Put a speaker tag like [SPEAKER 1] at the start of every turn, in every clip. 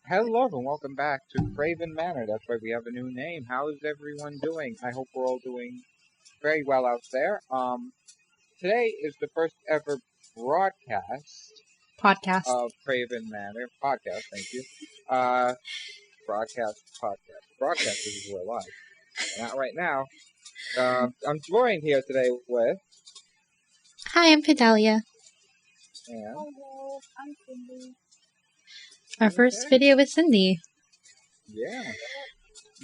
[SPEAKER 1] Hello and welcome back to Kraven Manor. That's right, we have a new name. How is everyone doing? I hope we're all doing very well out there. Today is the first ever broadcast
[SPEAKER 2] Podcast.
[SPEAKER 1] of Kraven Manor podcast. Thank you. Uh, podcast. Broadcast is we're live. Not right now. I'm joined here today with
[SPEAKER 2] Hi, I'm Fidelia.
[SPEAKER 1] and
[SPEAKER 3] Hello, I'm Cindy.
[SPEAKER 2] Our first
[SPEAKER 1] okay.
[SPEAKER 2] video with Cindy.
[SPEAKER 1] Yeah.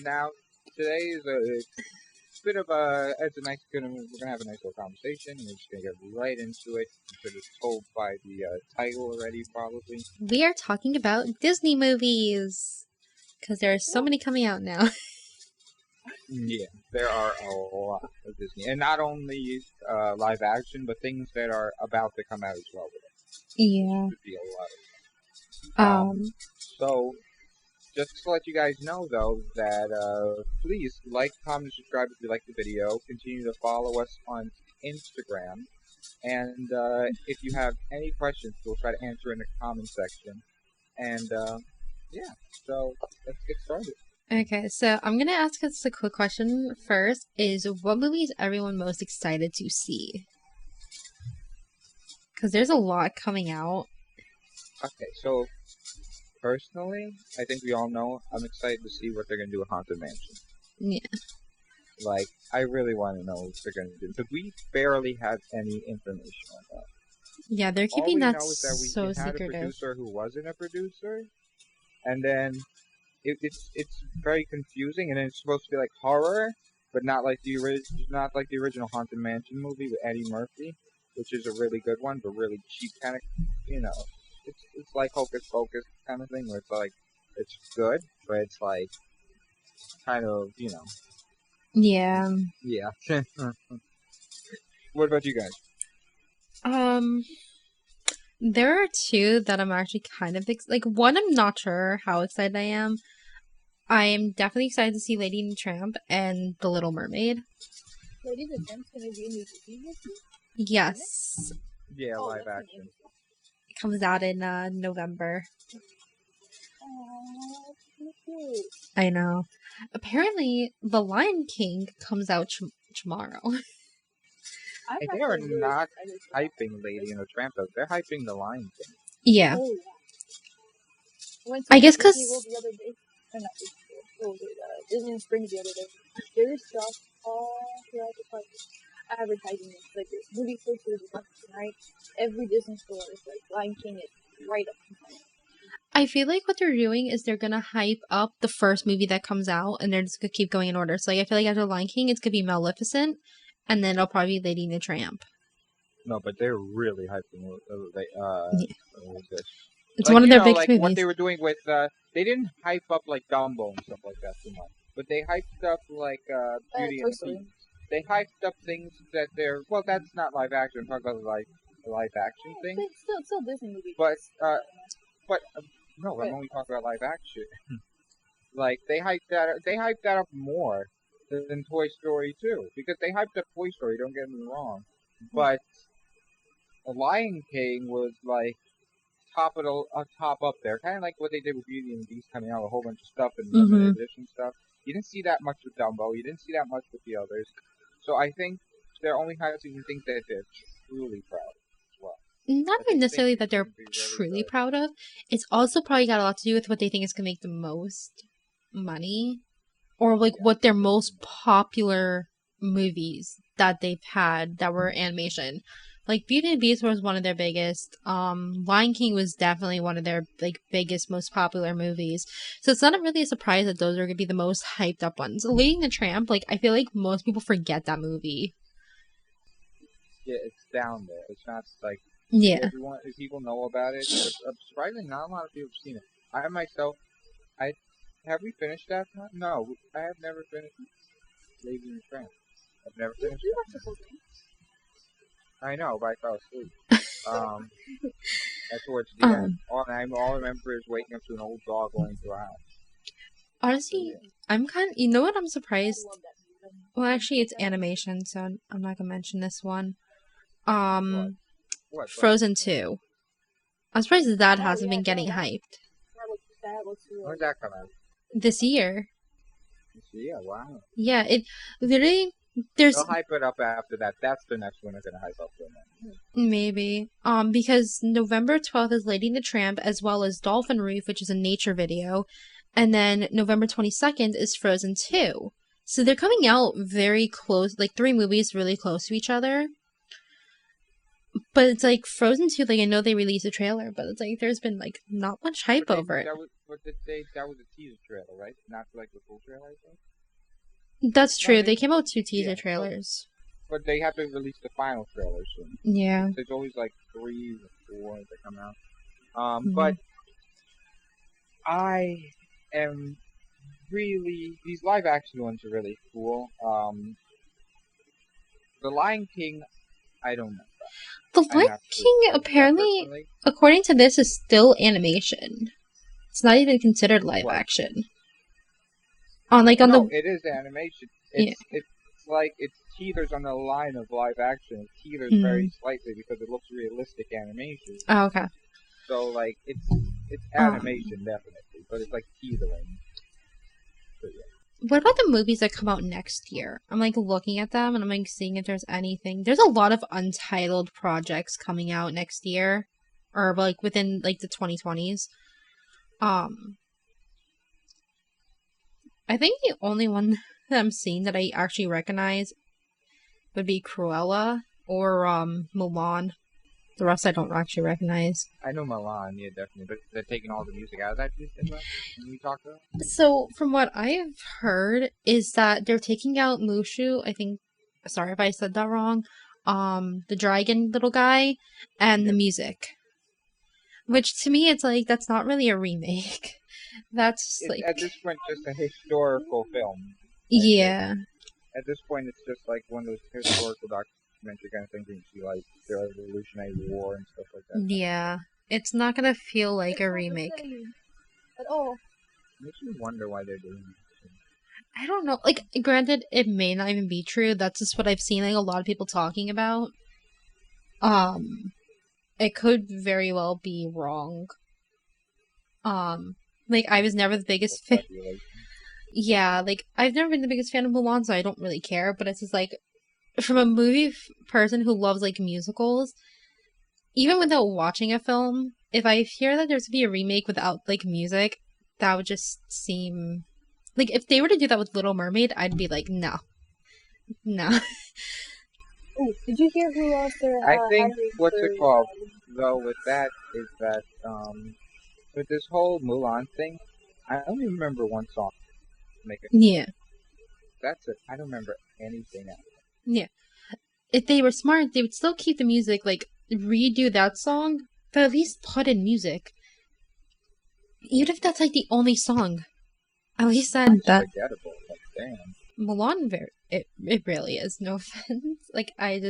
[SPEAKER 1] Now today is a bit of it's a nice we're gonna have a nice little conversation. We're just gonna get right into it. I'm sure it's told by the title already, probably.
[SPEAKER 2] We are talking about Disney movies. Because there are so many coming out now.
[SPEAKER 1] Yeah, there are a lot of Disney, and not only live action, but things that are about to come out as well.
[SPEAKER 2] Yeah.
[SPEAKER 1] Should be a lot of So, just to let you guys know, though, that please like, comment, subscribe if you like the video. Continue to follow us on Instagram. And if you have any questions, we'll try to answer in the comment section. And yeah, so let's get started.
[SPEAKER 2] Okay, so I'm going to ask us a quick question first. Is what movie is everyone most excited to see? Because there's a lot coming out.
[SPEAKER 1] Okay, so personally, I think we all know I'm excited to see what they're going to do with Haunted Mansion.
[SPEAKER 2] Yeah.
[SPEAKER 1] Like, I really want to know what they're going to do. Because we barely have any information on that.
[SPEAKER 2] Yeah, they're
[SPEAKER 1] All we
[SPEAKER 2] keeping that
[SPEAKER 1] know is that we
[SPEAKER 2] so
[SPEAKER 1] had a
[SPEAKER 2] secretive.
[SPEAKER 1] producer who wasn't a producer. And then it's very confusing, and then it's supposed to be like horror, but not like the original Haunted Mansion movie with Eddie Murphy, which is a really good one, but really cheap kind of, it's like Hocus Pocus kind of thing, where it's like it's good, but it's like kind of
[SPEAKER 2] Yeah.
[SPEAKER 1] yeah. What about you guys?
[SPEAKER 2] There are two that I'm actually kind of one. I'm not sure how excited I am. I am definitely excited to see Lady and the Tramp and The Little Mermaid.
[SPEAKER 3] Lady and the Tramp's gonna be in the Disney movie?
[SPEAKER 2] Yes,
[SPEAKER 1] Yeah,
[SPEAKER 3] Oh,
[SPEAKER 1] live
[SPEAKER 3] that's
[SPEAKER 1] action.
[SPEAKER 3] amazing.
[SPEAKER 2] it comes out in November.
[SPEAKER 3] Aw, that's so cute.
[SPEAKER 2] I know. Apparently, The Lion King comes out tomorrow.
[SPEAKER 3] I'm
[SPEAKER 1] They are
[SPEAKER 3] actually really
[SPEAKER 1] not
[SPEAKER 3] excited for that.
[SPEAKER 1] hyping Lady and the Tramp, though. They're hyping The Lion King.
[SPEAKER 2] Yeah.
[SPEAKER 3] Oh, yeah. I went
[SPEAKER 2] I
[SPEAKER 3] to
[SPEAKER 2] guess
[SPEAKER 3] Disney
[SPEAKER 2] 'cause-
[SPEAKER 3] World the other day. Or not Disney World. What was it? Disney Springs the other day. There's stuff all throughout the park. Advertising it. Like, there's movie posters and stuff, right? Every Disney store is like, Lion King is right up in front.
[SPEAKER 2] I feel like what they're doing is they're gonna hype up the first movie that comes out, and they're just gonna keep going in order. So I feel like after Lion King, it's gonna be Maleficent, and then it'll probably be Lady and the Tramp.
[SPEAKER 1] No, but they're really hyping. What was this?
[SPEAKER 2] It's one of their biggest
[SPEAKER 1] like
[SPEAKER 2] movies.
[SPEAKER 1] what they were doing with they didn't hype up like Dumbo and stuff like that too much, but they hyped up like Beauty
[SPEAKER 3] Toy
[SPEAKER 1] and the
[SPEAKER 3] Story.
[SPEAKER 1] Beast. They hyped up things that they're that's not live action. I'm talking about the live action
[SPEAKER 3] Yeah,
[SPEAKER 1] thing.
[SPEAKER 3] but it's still Disney movie.
[SPEAKER 1] But no, I'm only talking about live action. Like they hyped that up more than Toy Story 2 because they hyped up Toy Story. Don't get me wrong, but The Lion King was like top up there, kind of like what they did with Beauty and the Beast, coming out with a whole bunch of stuff and limited edition stuff. You didn't see that much with Dumbo. You didn't see that much with the others. So I think they're only hyping things that they're truly proud of as well.
[SPEAKER 2] Not
[SPEAKER 1] I
[SPEAKER 2] even necessarily
[SPEAKER 1] think
[SPEAKER 2] that they're
[SPEAKER 1] it's gonna be very
[SPEAKER 2] truly
[SPEAKER 1] good.
[SPEAKER 2] proud of. It's also probably got a lot to do with what they think is gonna make the most money, or like what their most popular movies that they've had that were animation. Like Beauty and the Beast was one of their biggest. Lion King was definitely one of their biggest, most popular movies. So it's not really a surprise that those are gonna be the most hyped up ones. Lady and the Tramp, I feel like most people forget that movie.
[SPEAKER 1] Yeah, it's down there. It's not like
[SPEAKER 2] Yeah.
[SPEAKER 1] if people know about it. But, surprisingly, not a lot of people have seen it. I myself, have we finished that? No, I have never finished Lady and the Tramp. I've never finished
[SPEAKER 3] You
[SPEAKER 1] it.
[SPEAKER 3] watched the whole thing?
[SPEAKER 1] I know, but I fell asleep. Towards the end. All I remember is waking up to an old dog going through a house.
[SPEAKER 2] Honestly, I'm kind of, you know what I'm surprised?
[SPEAKER 3] I love that movie.
[SPEAKER 2] Well, actually, it's animation, so I'm not gonna mention this one.
[SPEAKER 1] What?
[SPEAKER 2] Frozen 2. I'm surprised that hasn't
[SPEAKER 3] yeah,
[SPEAKER 2] been getting
[SPEAKER 3] no,
[SPEAKER 2] hyped.
[SPEAKER 3] That looks That looks really
[SPEAKER 1] When's that come out?
[SPEAKER 2] This year.
[SPEAKER 1] Yeah, wow.
[SPEAKER 2] Yeah, it literally there's
[SPEAKER 1] They'll hype it up after that. That's the next one they're gonna hype up for them.
[SPEAKER 2] maybe because November 12th is Lady and the Tramp as well as Dolphin Reef, which is a nature video, and then November 22nd is Frozen 2. So they're coming out very close, like 3 movies really close to each other. But it's like Frozen 2, like I know they released a trailer, but it's like there's been like not much hype over it.
[SPEAKER 1] That was a teaser trailer, right? Not like the full trailer, I think.
[SPEAKER 2] That's true.
[SPEAKER 1] No,
[SPEAKER 2] they came out with 2 teaser
[SPEAKER 1] yeah,
[SPEAKER 2] trailers.
[SPEAKER 1] But they have to release the final trailer soon.
[SPEAKER 2] Yeah.
[SPEAKER 1] There's always like 3 or 4 that come out. But I am really, these live action ones are really cool. The Lion King, I don't know.
[SPEAKER 2] The Lion King, apparently, according to this, is still animation. It's not even considered live action.
[SPEAKER 1] It is animation. It's like it teeters on the line of live action. It teeters very slightly because it looks realistic animation.
[SPEAKER 2] Oh, okay.
[SPEAKER 1] So like it's animation definitely, but it's like teetering. So, yeah.
[SPEAKER 2] What about the movies that come out next year? I'm like looking at them and I'm like seeing if there's anything. There's a lot of untitled projects coming out next year, or like within like the 2020s. I think the only one that I'm seeing that I actually recognize would be Cruella or Mulan. The rest I don't actually recognize.
[SPEAKER 1] I know Mulan, yeah, definitely, but they're taking all the music out of that. When we talked about.
[SPEAKER 2] So from what I've heard is that they're taking out Mushu. I think. Sorry if I said that wrong. The dragon little guy and the music. Which to me, it's like that's not really a remake. That's like
[SPEAKER 1] at this point just a historical film.
[SPEAKER 2] Yeah.
[SPEAKER 1] At this point, it's just like one of those historical documentary kind of things where you see like the Revolutionary War and stuff like that.
[SPEAKER 2] Yeah, it's not gonna feel like a remake
[SPEAKER 3] at all.
[SPEAKER 1] Makes me wonder why they're doing it.
[SPEAKER 2] I don't know. Like, granted, it may not even be true. That's just what I've seen. Like a lot of people talking about. It could very well be wrong. Like I was never the biggest fan. Yeah, like I've never been the biggest fan of Mulan, so I don't really care. But it's just like, from a movie person who loves like musicals, even without watching a film, if I hear that there's to be a remake without like music, that would just seem like if they were to do that with Little Mermaid, I'd be like, no.
[SPEAKER 3] Ooh, did you hear who lost their?
[SPEAKER 1] I think what's it called though with that is that with this whole Mulan thing, I only remember one song.
[SPEAKER 2] Yeah.
[SPEAKER 1] That's it. I don't remember anything else.
[SPEAKER 2] Yeah. If they were smart, they would still keep the music, like, redo that song, but at least put in music. Even if that's, like, the only song. At least that...
[SPEAKER 1] Forgettable. Like, damn.
[SPEAKER 2] Mulan, it really is, no offense. Like, that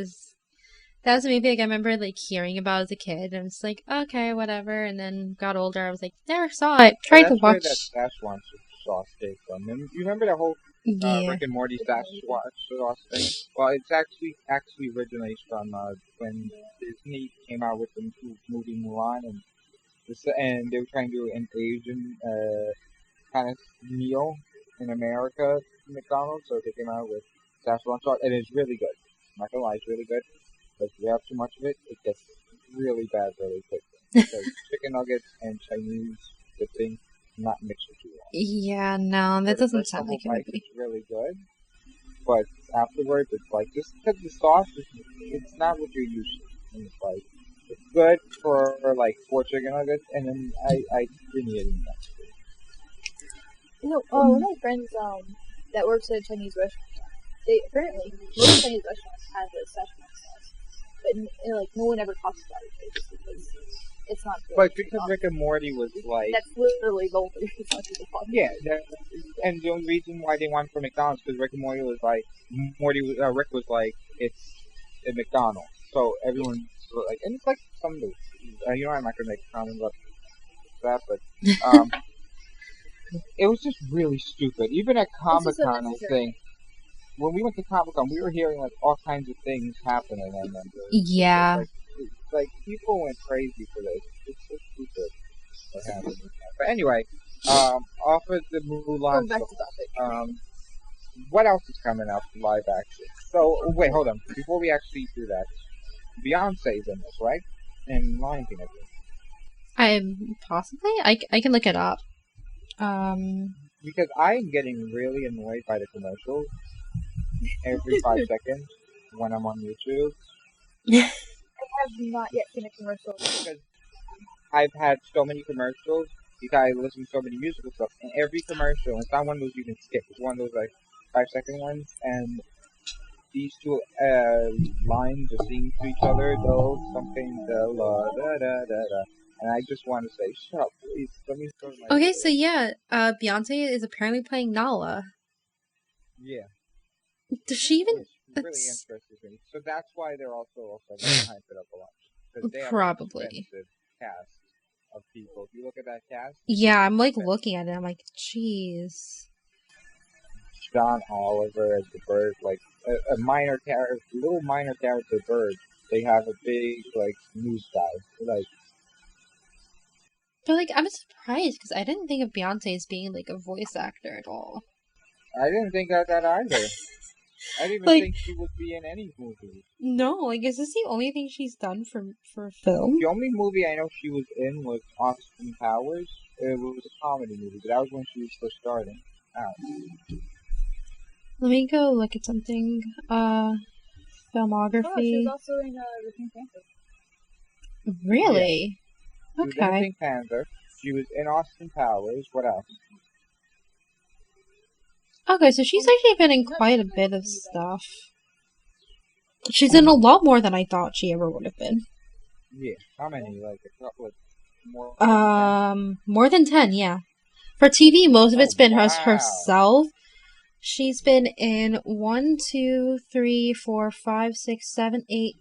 [SPEAKER 2] was maybe, like, I remember, like, hearing about it as a kid, and it's like, okay, whatever, and then got older, I was like, never saw it, tried to watch...
[SPEAKER 1] That's where that Sasquatch sauce came from. You remember that whole Rick and Morty Sasquatch sauce thing? Well, it's actually originates from when Disney came out with the movie Mulan, and they were trying to do an Asian kind of meal in America, McDonald's, so they came out with Sasquatch sauce, and it's really good. I'm not gonna lie, it's really good. But if you have too much of it, it gets really bad really quickly. Because chicken nuggets and Chinese dipping not mixed with too long.
[SPEAKER 2] Yeah, no, that doesn't sound like it would be.
[SPEAKER 1] It's really good, but afterwards it's like, just because the sauce, it's not what you're used to. And it's like, it's good for like 4 chicken nuggets, and then I didn't eat that.
[SPEAKER 3] You know, one of my friends that works at a Chinese restaurant, they apparently most Chinese restaurants have a Szechuan sauce, but like no one ever talks about it just because it's not good.
[SPEAKER 1] But because Rick and Morty was like...
[SPEAKER 3] That's literally the only reason people talk about it.
[SPEAKER 1] Yeah, and the only reason why they wanted for McDonald's because Rick and Morty was like... Rick was like, it's a McDonald's. So everyone's like... And it's like some of the... you know, I'm not going to make a comment about that, but... it was just really stupid. Even at Comic-Con, I think... When we went to Comic-Con, we were hearing like all kinds of things happening. I remember.
[SPEAKER 2] Yeah.
[SPEAKER 1] Like people went crazy for this. It's so stupid what happened. But anyway, Off of the Mulan
[SPEAKER 3] Going back to
[SPEAKER 1] stuff,
[SPEAKER 3] topic.
[SPEAKER 1] what else is coming up live action? So, wait, hold on. Before we actually do that, Beyonce's in this, right? In Lion King, I think.
[SPEAKER 2] I can look it up.
[SPEAKER 1] Because I'm getting really annoyed by the commercials every 5 seconds when I'm on YouTube.
[SPEAKER 3] I have not yet seen a commercial.
[SPEAKER 1] Because I've had so many commercials, because I listen to so many musical stuff, and every commercial, it's not one of those you can skip, it's one of those like 5-second ones, and these two lines are singing to each other, though, something, da la da da da da. And I just want to say, shut up, please. Let me start my
[SPEAKER 2] Okay,
[SPEAKER 1] video.
[SPEAKER 2] so yeah, Beyonce is apparently playing Nala.
[SPEAKER 1] Yeah.
[SPEAKER 2] Does she even?
[SPEAKER 1] Which really
[SPEAKER 2] That's
[SPEAKER 1] interested me. So that's why they're also going to hype it up a lot. Because they have
[SPEAKER 2] probably.
[SPEAKER 1] an expensive cast of people. If you look at that cast,
[SPEAKER 2] Yeah, I'm like
[SPEAKER 1] expensive.
[SPEAKER 2] looking at it. I'm like, jeez.
[SPEAKER 1] John Oliver as the bird, like a minor character, little minor character bird. They have a big like news guy. Like
[SPEAKER 2] But like, I'm surprised because I didn't think of Beyonce as being like a voice actor at all.
[SPEAKER 1] I didn't think of that either. I didn't even
[SPEAKER 2] Like-
[SPEAKER 1] think she would be in any movie.
[SPEAKER 2] No, like, is this the only thing she's done for film?
[SPEAKER 1] The only movie I know she was in was Austin Powers. It was a comedy movie, but that was when she was still starting out.
[SPEAKER 2] Let me go look at something.
[SPEAKER 3] Oh, she
[SPEAKER 2] Filmography.
[SPEAKER 3] was also in the Pink Panther.
[SPEAKER 2] Really?
[SPEAKER 1] She was in
[SPEAKER 2] Okay.
[SPEAKER 1] Pink Panther. She was in Austin Powers. What else?
[SPEAKER 2] Okay, so she's actually been in quite a bit of stuff. She's in a lot more than I thought she ever would have been.
[SPEAKER 1] Yeah, how many? Like a couple of more.
[SPEAKER 2] More than 10, yeah. For TV, most of it's
[SPEAKER 1] Oh,
[SPEAKER 2] been
[SPEAKER 1] wow.
[SPEAKER 2] herself. She's been in 1, 2, 3, 4, 5, 6, 7, 8,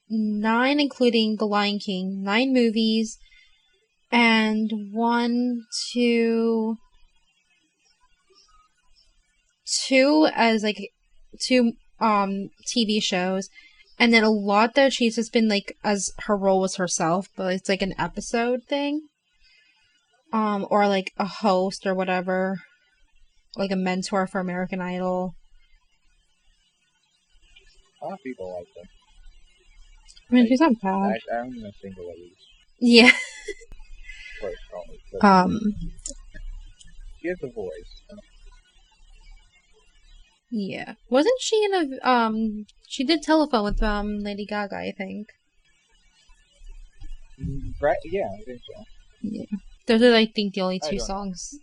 [SPEAKER 2] 9, including The Lion King, 9 movies, and 1, 2, 2 as like 2 TV shows, and then a lot that she's just been like as her role was herself, but it's like an episode thing. Or like a host or whatever. Like a mentor for American Idol.
[SPEAKER 1] A lot of people like her.
[SPEAKER 2] I mean, she's not bad.
[SPEAKER 1] I'm gonna single ladies
[SPEAKER 2] Yeah.
[SPEAKER 1] first only. But she has a voice.
[SPEAKER 2] Yeah. Wasn't she in a she did Telephone with Lady Gaga, I think.
[SPEAKER 1] Right? Yeah, I think so.
[SPEAKER 2] Yeah. Those are, I think, the only
[SPEAKER 1] I
[SPEAKER 2] 2
[SPEAKER 1] don't know.
[SPEAKER 2] songs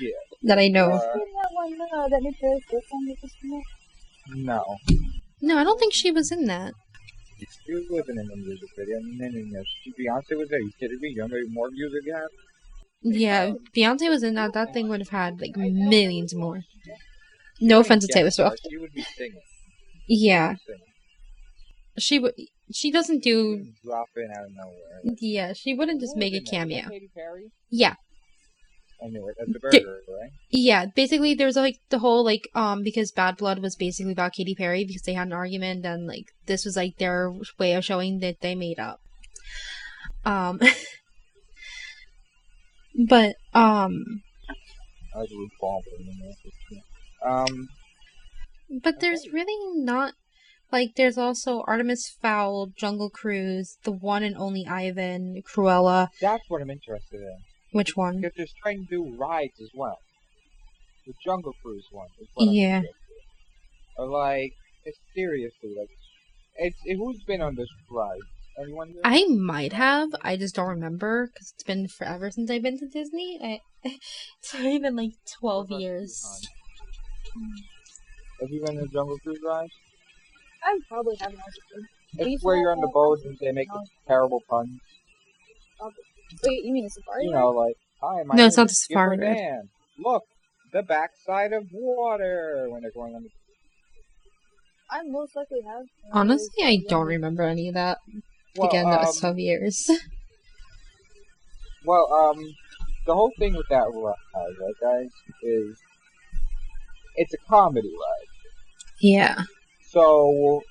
[SPEAKER 1] Yeah.
[SPEAKER 2] that I know.
[SPEAKER 3] Did that one, that new Taylor Swift song that just came out?
[SPEAKER 1] No.
[SPEAKER 2] No, I don't think she was in that.
[SPEAKER 1] She wasn't in the music video. No. Beyonce was there. You kidding me? You know how many more music you have?
[SPEAKER 2] Yeah, if Beyonce was in that, that thing would have had like millions more. No offense to Taylor Swift.
[SPEAKER 1] She would be singing.
[SPEAKER 2] Yeah,
[SPEAKER 1] Singing.
[SPEAKER 2] she doesn't do.
[SPEAKER 1] Drop in out of nowhere.
[SPEAKER 2] Yeah, she wouldn't just
[SPEAKER 1] Who
[SPEAKER 2] make a
[SPEAKER 1] was in that? Was that
[SPEAKER 2] cameo.
[SPEAKER 1] Katy Perry?
[SPEAKER 2] Yeah.
[SPEAKER 1] I knew it. That's the burger, right?
[SPEAKER 2] Yeah, basically there was like the whole like because Bad Blood was basically about Katy Perry because they had an argument and like this was like their way of showing that they made up. But
[SPEAKER 1] I was revolving in there.
[SPEAKER 2] but there's really not like there's also Artemis Fowl, Jungle Cruise, The One and Only Ivan, Cruella.
[SPEAKER 1] That's what I'm interested in.
[SPEAKER 2] Which one?
[SPEAKER 1] Because they're trying to do rides as well. The Jungle Cruise one is what I'm
[SPEAKER 2] Yeah.
[SPEAKER 1] interested in. Or like, seriously, like, who's been on this ride? Anyone? Here?
[SPEAKER 2] I might have. I just don't remember because it's been forever since I've been to Disney. It's already been like 12 years.
[SPEAKER 1] Have you been to the Jungle Cruise ride?
[SPEAKER 3] I probably haven't actually.
[SPEAKER 1] It's where you're on the boat and they make terrible puns.
[SPEAKER 3] Wait, you mean the safari?
[SPEAKER 1] You know, like, hi, my
[SPEAKER 2] No,
[SPEAKER 1] name
[SPEAKER 2] it's not
[SPEAKER 1] is
[SPEAKER 2] the safari
[SPEAKER 1] Skipper
[SPEAKER 2] ride.
[SPEAKER 1] Dan. Look, the backside of water when they're going on the.
[SPEAKER 3] I most likely have.
[SPEAKER 2] Honestly, I don't remember any of that.
[SPEAKER 1] Well,
[SPEAKER 2] Again, that was 12 years.
[SPEAKER 1] Well, the whole thing with that ride, right, guys, is it's a comedy ride.
[SPEAKER 2] Yeah.
[SPEAKER 1] So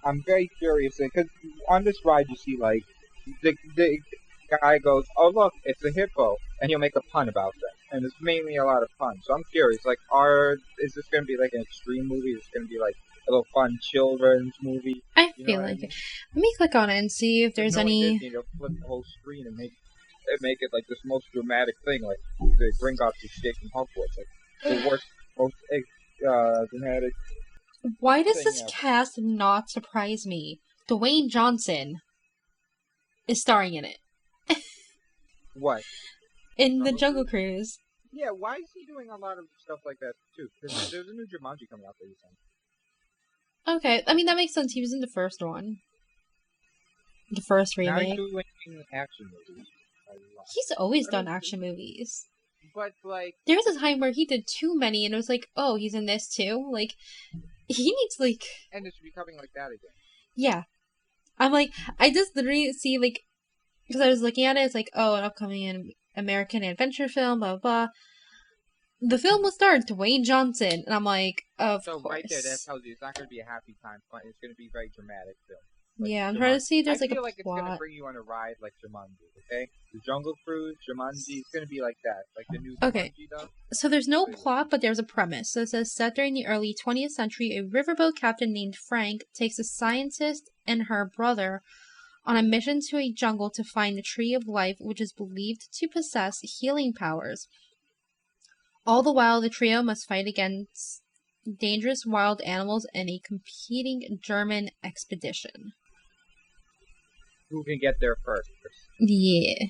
[SPEAKER 1] I'm very curious because on this ride you see like the guy goes, "Oh look, it's a hippo," and he'll make a pun about them, and it's mainly a lot of puns. So I'm curious, like, is this gonna be like an extreme movie? Is this gonna be like a little fun children's movie?
[SPEAKER 2] I
[SPEAKER 1] You know
[SPEAKER 2] feel
[SPEAKER 1] what I
[SPEAKER 2] like
[SPEAKER 1] mean?
[SPEAKER 2] it. Let me click on it and see if there's
[SPEAKER 1] Knowing
[SPEAKER 2] any.
[SPEAKER 1] Disney, they'll flip the whole screen and make it like this most dramatic thing, like the Gringotts escaping Hogwarts, like the worst, most dramatic
[SPEAKER 2] Why does
[SPEAKER 1] thing
[SPEAKER 2] this
[SPEAKER 1] ever.
[SPEAKER 2] cast not surprise me? Dwayne Johnson is starring in it.
[SPEAKER 1] What?
[SPEAKER 2] In the
[SPEAKER 1] Jungle
[SPEAKER 2] Jungle Cruise.
[SPEAKER 1] Yeah, why is he doing a lot of stuff like that too? Because there's a new Jumanji coming out pretty soon.
[SPEAKER 2] Okay, I mean, that makes sense. He was in the first one. The first
[SPEAKER 1] Now he's
[SPEAKER 2] remake.
[SPEAKER 1] doing action movies. A lot.
[SPEAKER 2] He's always
[SPEAKER 1] I mean,
[SPEAKER 2] done action movies.
[SPEAKER 1] But like,
[SPEAKER 2] There was a time where he did too many, and it was like, oh, he's in this too? Like, he needs, like...
[SPEAKER 1] and it's becoming like that again.
[SPEAKER 2] Yeah. I'm like, I just literally see, like... Because I was looking at it, it's like, oh, an upcoming American adventure film, blah, blah, blah. The film will star Dwayne Johnson, and I'm like, of
[SPEAKER 1] So
[SPEAKER 2] course.
[SPEAKER 1] right there, that tells you it's not going to be a happy time. It's going to be a very dramatic film. Like
[SPEAKER 2] Yeah, I'm
[SPEAKER 1] Jumanji.
[SPEAKER 2] trying to see if there's
[SPEAKER 1] I
[SPEAKER 2] like
[SPEAKER 1] feel
[SPEAKER 2] a
[SPEAKER 1] like it's going to
[SPEAKER 2] plot.
[SPEAKER 1] bring you on a ride like Jumanji, okay? The Jungle Cruise, Jumanji, it's going to be like that. Like the new
[SPEAKER 2] Okay.
[SPEAKER 1] Jumanji does.
[SPEAKER 2] So there's no plot, but there's a premise. So it says, set during the early 20th century, a riverboat captain named Frank takes a scientist and her brother on a mission to a jungle to find the Tree of Life, which is believed to possess healing powers. All the while, the trio must fight against dangerous wild animals in a competing German expedition.
[SPEAKER 1] Who can get there first?
[SPEAKER 2] Yeah.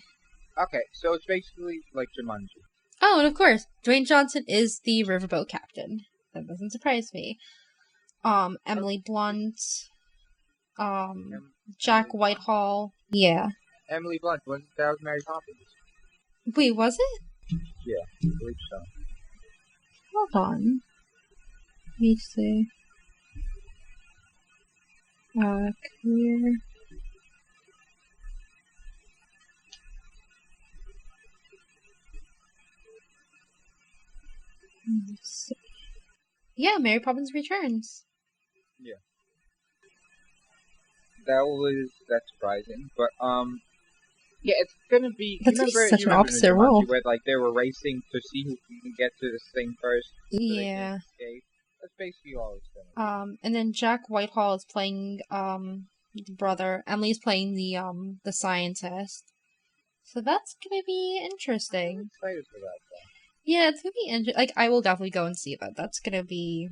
[SPEAKER 1] Okay, so it's basically like Jumanji.
[SPEAKER 2] Oh, and of course, Dwayne Johnson is the riverboat captain. That doesn't surprise me. Emily Blunt, Jack
[SPEAKER 1] Emily
[SPEAKER 2] Whitehall. Yeah.
[SPEAKER 1] Emily Blunt, that was Mary Poppins.
[SPEAKER 2] Wait, was it?
[SPEAKER 1] Yeah, I believe so.
[SPEAKER 2] Hold on. Let me see. Career. Let's see. Yeah, Mary Poppins Returns.
[SPEAKER 1] That's surprising, but yeah, it's gonna be.
[SPEAKER 2] That's
[SPEAKER 1] you remember,
[SPEAKER 2] such
[SPEAKER 1] you
[SPEAKER 2] an
[SPEAKER 1] remember in
[SPEAKER 2] opposite
[SPEAKER 1] Jumanji
[SPEAKER 2] role.
[SPEAKER 1] where like they were racing to see who can get to this thing first. So they can
[SPEAKER 2] Yeah.
[SPEAKER 1] escape? That's basically all it's gonna be.
[SPEAKER 2] And then Jack Whitehall is playing the brother. Emily's playing the scientist. So that's gonna be
[SPEAKER 1] I'm
[SPEAKER 2] interesting.
[SPEAKER 1] excited for that though.
[SPEAKER 2] Yeah, it's gonna be interesting. Like, I will definitely go and see that. That's gonna be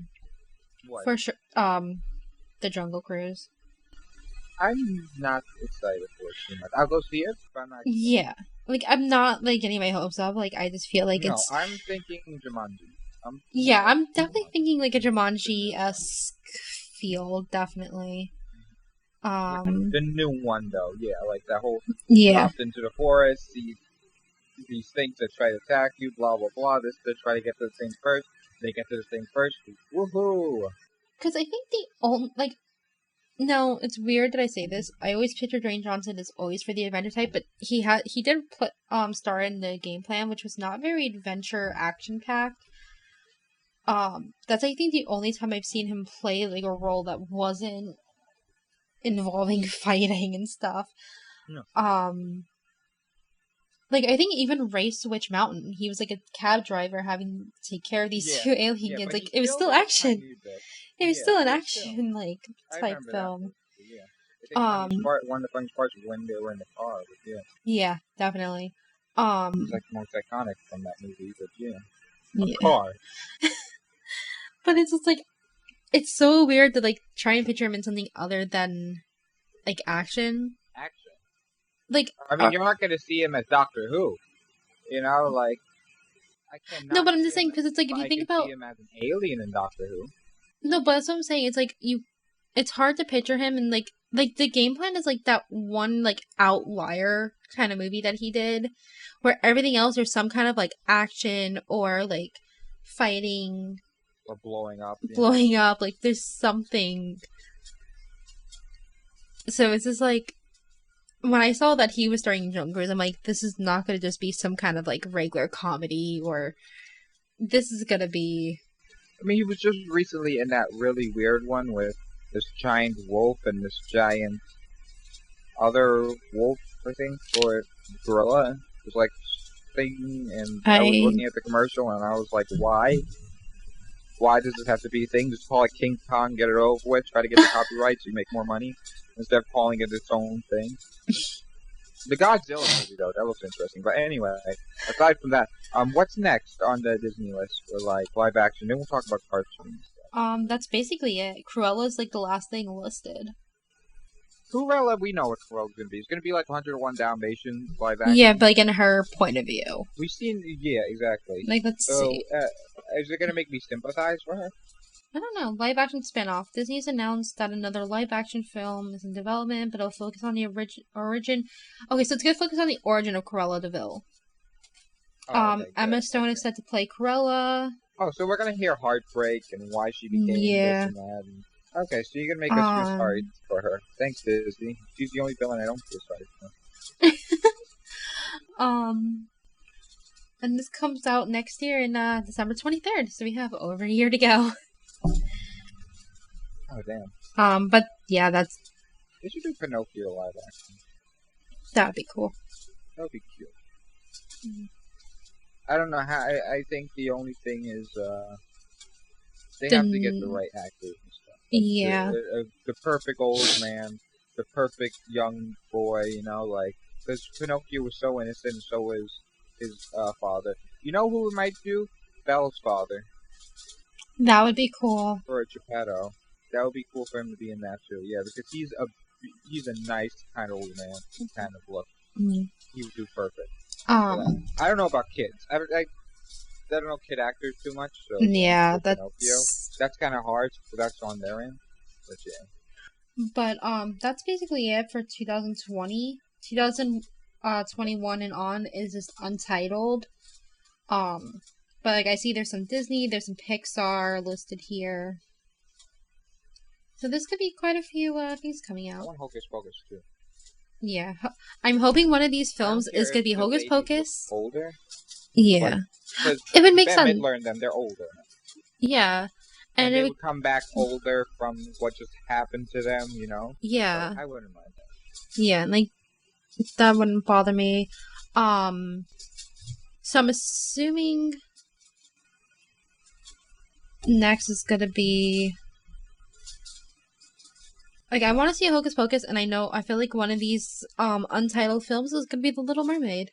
[SPEAKER 1] What?
[SPEAKER 2] for sure. The Jungle Cruise.
[SPEAKER 1] I'm not excited for it too much. I'll go see it, but I'm not.
[SPEAKER 2] Yeah, like I'm not like getting my hopes up. Like I just feel like
[SPEAKER 1] No,
[SPEAKER 2] it's.
[SPEAKER 1] I'm thinking Jumanji.
[SPEAKER 2] Yeah, I'm definitely thinking like a Jumanji-esque feel, definitely.
[SPEAKER 1] The new one though, yeah, like that whole
[SPEAKER 2] Yeah.
[SPEAKER 1] dropped into the forest, these things that try to attack you, blah blah blah. This to try to get to the thing first. They get to the thing first. Woohoo!
[SPEAKER 2] Because I think the only like. No, it's weird that I say this. I always picture Dwayne Johnson as always for the adventure type, but he did put star in the game plan, which was not very adventure action packed. That's I think the only time I've seen him play like a role that wasn't involving fighting and stuff.
[SPEAKER 1] No.
[SPEAKER 2] Like I think even Race to Witch Mountain, he was like a cab driver having to take care of these two alien kids.
[SPEAKER 1] but
[SPEAKER 2] Like
[SPEAKER 1] he
[SPEAKER 2] it was still
[SPEAKER 1] does a
[SPEAKER 2] action.
[SPEAKER 1] tiny bit.
[SPEAKER 2] It was
[SPEAKER 1] Yeah,
[SPEAKER 2] still an
[SPEAKER 1] but
[SPEAKER 2] action like
[SPEAKER 1] I
[SPEAKER 2] type
[SPEAKER 1] remember that
[SPEAKER 2] film.
[SPEAKER 1] movie, yeah. I think one of the funniest parts was when they were in the car. But yeah,
[SPEAKER 2] Yeah, definitely.
[SPEAKER 1] it's like the most iconic from that movie. But yeah,
[SPEAKER 2] Yeah.
[SPEAKER 1] car.
[SPEAKER 2] But it's just like it's so weird to like try and picture him in something other than like action.
[SPEAKER 1] Action.
[SPEAKER 2] Like
[SPEAKER 1] I mean, you're not going to see him as Doctor Who. You know, like I cannot.
[SPEAKER 2] no, but I'm
[SPEAKER 1] see
[SPEAKER 2] just saying
[SPEAKER 1] him
[SPEAKER 2] because it's like if
[SPEAKER 1] but
[SPEAKER 2] you
[SPEAKER 1] I
[SPEAKER 2] think
[SPEAKER 1] can
[SPEAKER 2] about
[SPEAKER 1] see him as an alien in Doctor Who.
[SPEAKER 2] no, but that's what I'm saying. It's like it's hard to picture him in like the game plan is like that one like outlier kind of movie that he did, where everything else there's some kind of like action or like fighting
[SPEAKER 1] Or blowing up.
[SPEAKER 2] blowing up, like there's something. So it's just like when I saw that he was starring Jungle Cruise, I'm like, this is not going to just be some kind of like regular comedy, or this is going to be.
[SPEAKER 1] I mean, he was just recently in that really weird one with this giant wolf and this giant other wolf, I think, or gorilla was like thing, and I was looking at the commercial, and I was like, why? Why does this have to be a thing? Just call it King Kong, get it over with, try to get the copyright so you make more money, instead of calling it its own thing. The Godzilla movie, though, that looks interesting. But anyway, aside from that, what's next on the Disney list for, like, live action? Then we'll talk about cartoons.
[SPEAKER 2] That's basically it. Cruella's like the last thing listed.
[SPEAKER 1] Cruella, we know what Cruella's gonna be. It's gonna be like 101 Dalmatians live action.
[SPEAKER 2] Yeah, but like in her point of view.
[SPEAKER 1] We've seen, yeah, exactly.
[SPEAKER 2] Like, let's see.
[SPEAKER 1] Is it gonna make me sympathize for her?
[SPEAKER 2] I don't know. Live action spinoff. Disney's announced that another live action film is in development, but it'll focus on the origin. Okay, so it's gonna focus on the origin of Cruella de Vil. Okay, Emma Stone is set to play Cruella.
[SPEAKER 1] Oh, so we're gonna hear heartbreak and why she became this and that. Okay, so you're gonna make us feel sorry for her. Thanks, Disney. She's the only villain I don't feel sorry for.
[SPEAKER 2] And this comes out next year in December 23rd, so we have over a year to go.
[SPEAKER 1] Oh damn.
[SPEAKER 2] But yeah, that's.
[SPEAKER 1] They should do Pinocchio live action.
[SPEAKER 2] That'd be cool.
[SPEAKER 1] That would be cute. Mm-hmm. I don't know how. I think the only thing is they have to get the right actors and stuff. Like
[SPEAKER 2] yeah.
[SPEAKER 1] The perfect old man, the perfect young boy. You know, like because Pinocchio was so innocent, and so was his father. You know who we might do? Belle's father.
[SPEAKER 2] That would be cool.
[SPEAKER 1] For a Geppetto. That would be cool for him to be in that too. Yeah, because he's a nice kind of old man, kind of look. Mm-hmm. He would do perfect. I don't know about kids. I don't know kid actors too much. So
[SPEAKER 2] yeah,
[SPEAKER 1] that's kind of hard. So that's on their end. But yeah.
[SPEAKER 2] But that's basically it for 2020. 2021 and on is just Untitled. But like I see there's some Disney, there's some Pixar listed here. So this could be quite a few things coming out.
[SPEAKER 1] I want Hocus Pocus too.
[SPEAKER 2] Yeah. I'm hoping one of these films is going to be Hocus Pocus.
[SPEAKER 1] Older?
[SPEAKER 2] Yeah. It would make sense.
[SPEAKER 1] Learn them, they're older.
[SPEAKER 2] Yeah.
[SPEAKER 1] And they would come back older from what just happened to them, you know?
[SPEAKER 2] Yeah.
[SPEAKER 1] So I wouldn't mind that.
[SPEAKER 2] Yeah, like, that wouldn't bother me. So I'm assuming next is going to be... Like, I want to see a Hocus Pocus, and I feel like one of these Untitled films is going to be The Little Mermaid.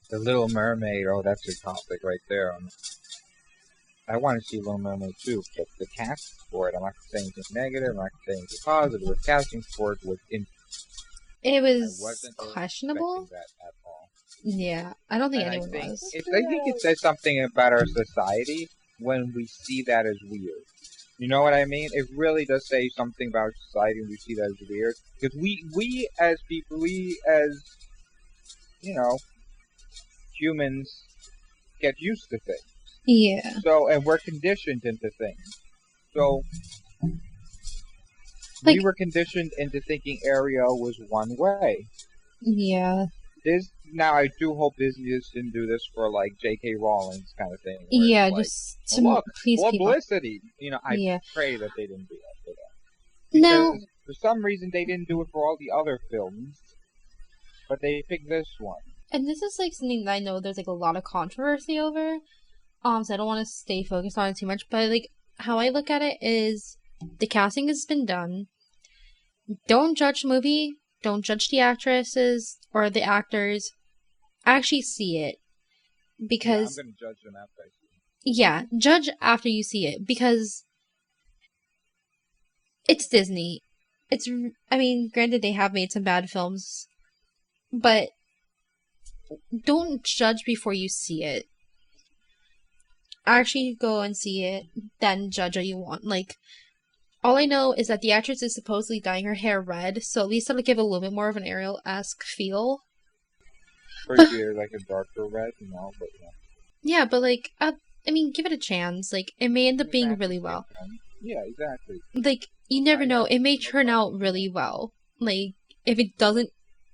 [SPEAKER 1] The Little Mermaid, oh, that's a topic right there. I want to see Little Mermaid too, but the cast for it, I'm not saying anything negative, I'm not saying anything positive. The casting for it was
[SPEAKER 2] it was questionable.
[SPEAKER 1] That at all.
[SPEAKER 2] Yeah, I don't think anyone was.
[SPEAKER 1] I think it says something about our society when we see that as weird. You know what I mean? It really does say something about society when we see that as weird. Because we as people, we as, you know, humans get used to things.
[SPEAKER 2] Yeah.
[SPEAKER 1] So, and we're conditioned into things. So,
[SPEAKER 2] like,
[SPEAKER 1] we were conditioned into thinking Ariel was one way.
[SPEAKER 2] Yeah.
[SPEAKER 1] Now, I do hope Disney just didn't do this for, like, J.K. Rowling's kind of thing.
[SPEAKER 2] Yeah,
[SPEAKER 1] like,
[SPEAKER 2] just to please
[SPEAKER 1] publicity. You know, I pray that they didn't do that for that.
[SPEAKER 2] No.
[SPEAKER 1] Because for some reason, they didn't do it for all the other films, but they picked this one.
[SPEAKER 2] And this is, like, something that I know there's, like, a lot of controversy over. So I don't want to stay focused on it too much, but, like, how I look at it is the casting has been done. Don't judge the movie. Don't judge the actresses or the actors. Actually see it. Because...
[SPEAKER 1] Yeah, I'm going to judge them after I see it.
[SPEAKER 2] Yeah, judge after you see it. Because it's Disney. I mean, granted they have made some bad films. But don't judge before you see it. Actually go and see it, then judge what you want. Like, all I know is that the actress is supposedly dyeing her hair red, so at least that'll give a little bit more of an Ariel-esque feel.
[SPEAKER 1] First year, like a darker red, you know, but yeah.
[SPEAKER 2] Yeah, but like, I mean, give it a chance. Like, it may end up being really well.
[SPEAKER 1] Yeah, exactly.
[SPEAKER 2] Like, you never know. It may turn out really well. Like, if it doesn't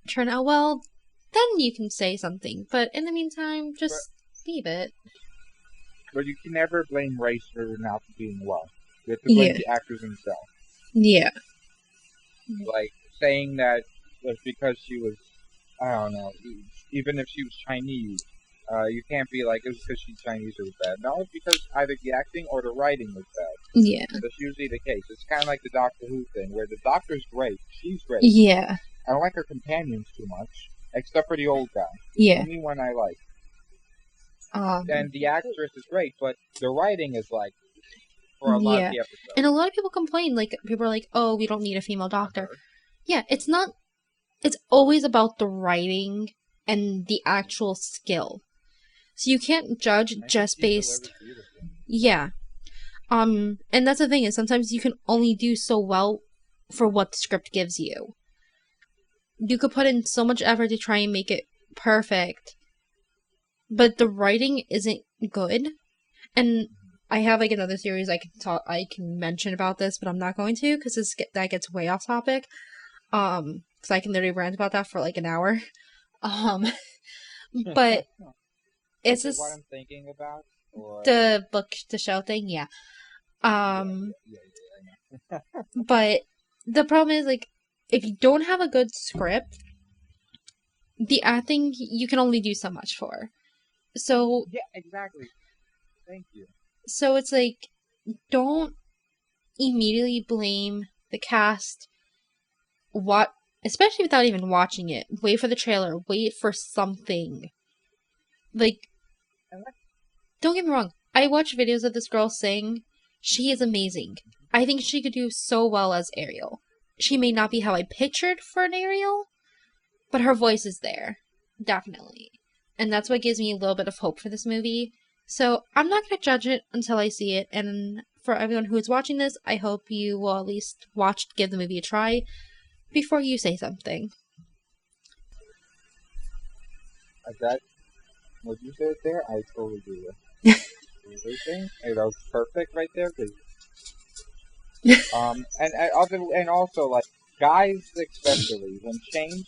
[SPEAKER 2] turn out well, then you can say something. But in the meantime, just leave it.
[SPEAKER 1] But you can never blame race for not being well. You have to blame the actors themselves.
[SPEAKER 2] Yeah.
[SPEAKER 1] Like, saying that was because she was I don't know. Even if she was Chinese, you can't be like, it was because she's Chinese it was bad. No, it's because either the acting or the writing was bad.
[SPEAKER 2] Yeah.
[SPEAKER 1] That's usually the case. It's kind of like the Doctor Who thing, where the Doctor's great, she's great.
[SPEAKER 2] Yeah.
[SPEAKER 1] I don't like her companions too much, except for the old guy.
[SPEAKER 2] Yeah.
[SPEAKER 1] Only one I like. And the actress is great, but the writing is like, for a lot of the episodes.
[SPEAKER 2] And a lot of people complain, like, people are like, oh, we don't need a female doctor. Yeah, it's not, it's always about the writing and the actual skill. So you can't judge just based, yeah. And that's the thing is sometimes you can only do so well for what the script gives you. You could put in so much effort to try and make it perfect, but the writing isn't good. And I have like another series I can mention about this, but I'm not going to because that gets way off topic. Because I can literally rant about that for like an hour. But it's just
[SPEAKER 1] what I'm thinking about, or
[SPEAKER 2] the book to show thing, yeah. But the problem is like if you don't have a good script, the acting you can only do so much for. So
[SPEAKER 1] yeah, exactly. Thank you.
[SPEAKER 2] So it's like, don't immediately blame the cast. Especially without even watching it. Wait for the trailer. Wait for something. Like, don't get me wrong. I watch videos of this girl sing. She is amazing. I think she could do so well as Ariel. She may not be how I pictured for an Ariel, but her voice is there. Definitely. And that's what gives me a little bit of hope for this movie. So I'm not going to judge it until I see it. And for everyone who is watching this, I hope you will at least give the movie a try before you say something.
[SPEAKER 1] What you said there, I totally agree with. Everything, that was perfect right there. And also like guys especially when change,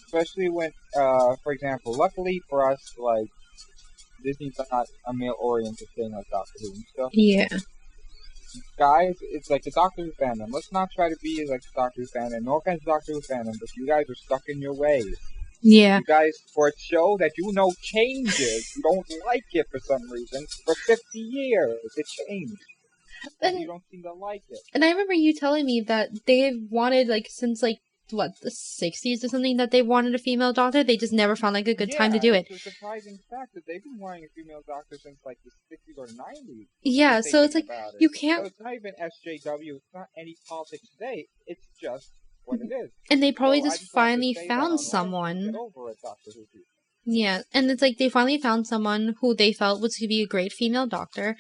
[SPEAKER 1] especially when for example, luckily for us, like Disney's not a male-oriented thing like Doctor Who and stuff.
[SPEAKER 2] Yeah.
[SPEAKER 1] Guys, it's like the Doctor Who fandom. Let's not try to be like the Doctor Who fandom. No offense, Doctor Who fandom, but you guys are stuck in your ways.
[SPEAKER 2] Yeah.
[SPEAKER 1] You guys, for a show that you know changes, you don't like it for some reason. For 50 years, it changed. And you don't seem to like it.
[SPEAKER 2] And I remember you telling me that they've wanted, like, since, like, what, the 60s or something, that they wanted a female doctor. They just never found, like, a good time to do it.
[SPEAKER 1] It's a surprising fact that they've been wanting a female doctor since, like, the 60s or 90s.
[SPEAKER 2] Yeah, so it's like, you can't...
[SPEAKER 1] So it's not even SJW, it's not any politics today, it's just what it is.
[SPEAKER 2] And they probably just finally found someone. Yeah, and it's like, they finally found someone who they felt was going to be a great female doctor.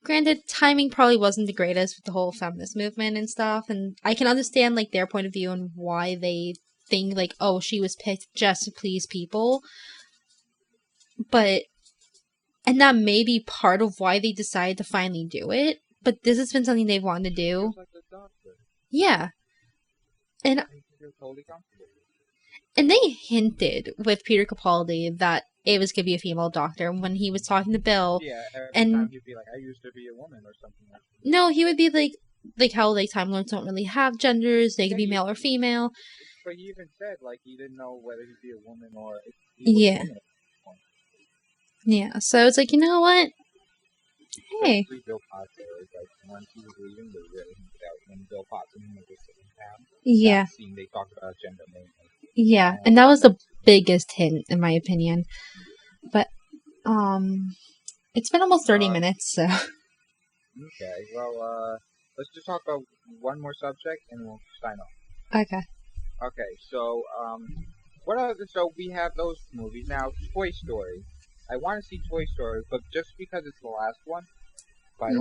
[SPEAKER 2] Granted, timing probably wasn't the greatest with the whole feminist movement and stuff, and I can understand, like, their point of view and why they think, like, oh, she was picked just to please people. But, and that may be part of why they decided to finally do it, but this has been something they've wanted to do.
[SPEAKER 1] Like the doctor.
[SPEAKER 2] Yeah. And they hinted with Peter Capaldi that it was going to be a female doctor when he was talking to Bill.
[SPEAKER 1] Yeah, every time he'd be like, I used to be a woman or something like that.
[SPEAKER 2] No, he would be like how, like, Time Lords don't really have genders. They could be male or female.
[SPEAKER 1] But he even said, like, he didn't know whether he'd be a woman or...
[SPEAKER 2] Yeah. Yeah, so it's like, you know what? Hey.
[SPEAKER 1] Bill Potts, like, once he was leaving, they really hinted out when Bill Potts and him were just sitting down.
[SPEAKER 2] Yeah.
[SPEAKER 1] That scene, they talked about gender mainly.
[SPEAKER 2] Yeah, and that was the biggest hint, in my opinion. But, it's been almost 30 minutes, so...
[SPEAKER 1] Okay, well, let's just talk about one more subject, and we'll sign off.
[SPEAKER 2] Okay.
[SPEAKER 1] Okay, so, so we have those movies. Now, Toy Story. I want to see Toy Story, but just because it's the last one, but I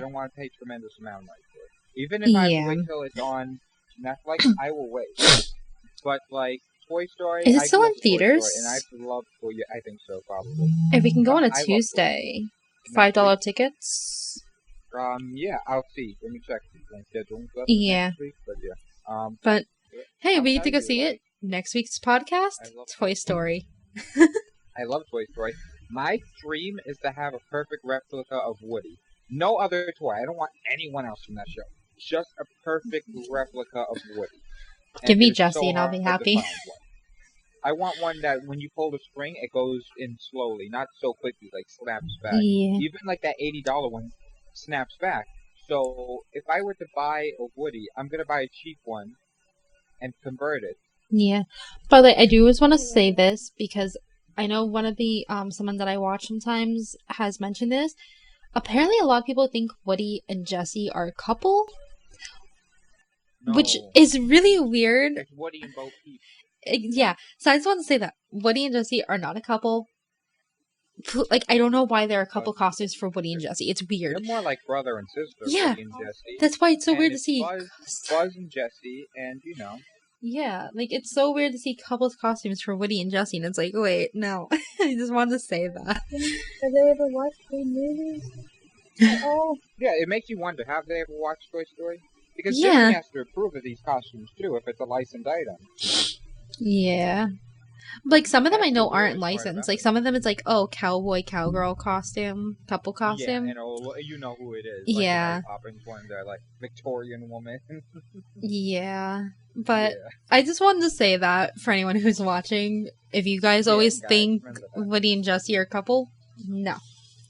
[SPEAKER 1] don't want to pay tremendous amount of money for it. Even if I have to wait till it's on Netflix, I will wait. But, like, Toy Story...
[SPEAKER 2] Is it still in theaters?
[SPEAKER 1] And I love Toy Story. I think so, probably.
[SPEAKER 2] If we can go on a Tuesday. $5 tickets?
[SPEAKER 1] Yeah, I'll see. Let me check my schedule and stuff.
[SPEAKER 2] Yeah.
[SPEAKER 1] Week, but yeah.
[SPEAKER 2] But, hey, we get to go see it. Next week's podcast, Toy Story.
[SPEAKER 1] I love Toy Story. My dream is to have a perfect replica of Woody. No other toy. I don't want anyone else from that show. Just a perfect replica of Woody.
[SPEAKER 2] Give me Jessie and I'll be happy.
[SPEAKER 1] I want one that when you pull the string, it goes in slowly, not so quickly, like snaps back.
[SPEAKER 2] Yeah.
[SPEAKER 1] Even like that $80 one snaps back. So if I were to buy a Woody, I'm gonna buy a cheap one and convert it.
[SPEAKER 2] Yeah. But like, I do always want to say this because I know one of the someone that I watch sometimes has mentioned this. Apparently, a lot of people think Woody and Jessie are a couple, which
[SPEAKER 1] No,
[SPEAKER 2] is really weird.
[SPEAKER 1] it's Woody and Bo Peep.
[SPEAKER 2] Yeah. So I just want to say that Woody and Jessie are not a couple. Like, I don't know why there are a couple costumes for Woody and Jessie. It's
[SPEAKER 1] They're
[SPEAKER 2] weird.
[SPEAKER 1] more like brother and sister,
[SPEAKER 2] Yeah.
[SPEAKER 1] Woody and Jessie.
[SPEAKER 2] That's why it's so
[SPEAKER 1] And
[SPEAKER 2] weird to
[SPEAKER 1] it's
[SPEAKER 2] see.
[SPEAKER 1] Buzz and Jessie, and
[SPEAKER 2] Yeah, like it's so weird to see couples costumes for Woody and Jessie, and it's like, wait, no. I just wanted to say that.
[SPEAKER 3] Have they ever watched the movies? Oh,
[SPEAKER 1] yeah, it makes you wonder, have they ever watched Toy Story? Because
[SPEAKER 2] Yeah.
[SPEAKER 1] Disney has to approve of these costumes too, if it's a licensed item.
[SPEAKER 2] Yeah. Like some of them I
[SPEAKER 1] That's
[SPEAKER 2] know
[SPEAKER 1] the
[SPEAKER 2] aren't
[SPEAKER 1] weirdest part
[SPEAKER 2] licensed.
[SPEAKER 1] about
[SPEAKER 2] Like
[SPEAKER 1] it.
[SPEAKER 2] some of them it's like, oh, cowboy, cowgirl costume, couple costume.
[SPEAKER 1] Yeah, and you know who it is.
[SPEAKER 2] Yeah.
[SPEAKER 1] Like the Mary Poppins one, they're like Victorian woman.
[SPEAKER 2] Yeah. But
[SPEAKER 1] Yeah.
[SPEAKER 2] I just wanted to say that for anyone who's watching, if you guys
[SPEAKER 1] Yeah,
[SPEAKER 2] always
[SPEAKER 1] guys,
[SPEAKER 2] think
[SPEAKER 1] remember that.
[SPEAKER 2] Woody and Jessie are a couple, no.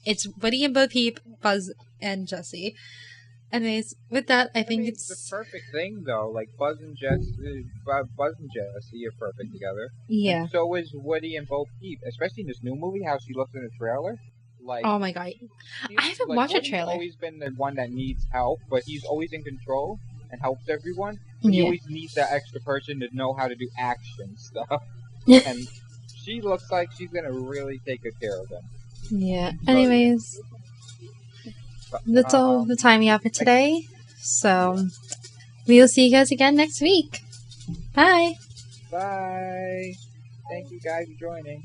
[SPEAKER 2] It's Woody and Bo Peep, Buzz and Jessie. Anyways, with that, I think
[SPEAKER 1] mean,
[SPEAKER 2] it's
[SPEAKER 1] the perfect thing though. Like Buzz and Jessie are perfect together.
[SPEAKER 2] yeah.
[SPEAKER 1] And so is Woody and Bo Peep, especially in this new movie. How she looks in the trailer. Like
[SPEAKER 2] Oh my god. I haven't watched a
[SPEAKER 1] Woody's
[SPEAKER 2] trailer.
[SPEAKER 1] always been the one that needs help, but he's always in control and helps everyone. But he
[SPEAKER 2] Yeah.
[SPEAKER 1] always needs that extra person to know how to do action stuff. And she looks like she's gonna really take good care of him.
[SPEAKER 2] Yeah.
[SPEAKER 1] So,
[SPEAKER 2] Anyways,
[SPEAKER 1] But,
[SPEAKER 2] that's all the time we have for today. So we will see you guys again next week. Bye.
[SPEAKER 1] Bye. Thank you guys for joining.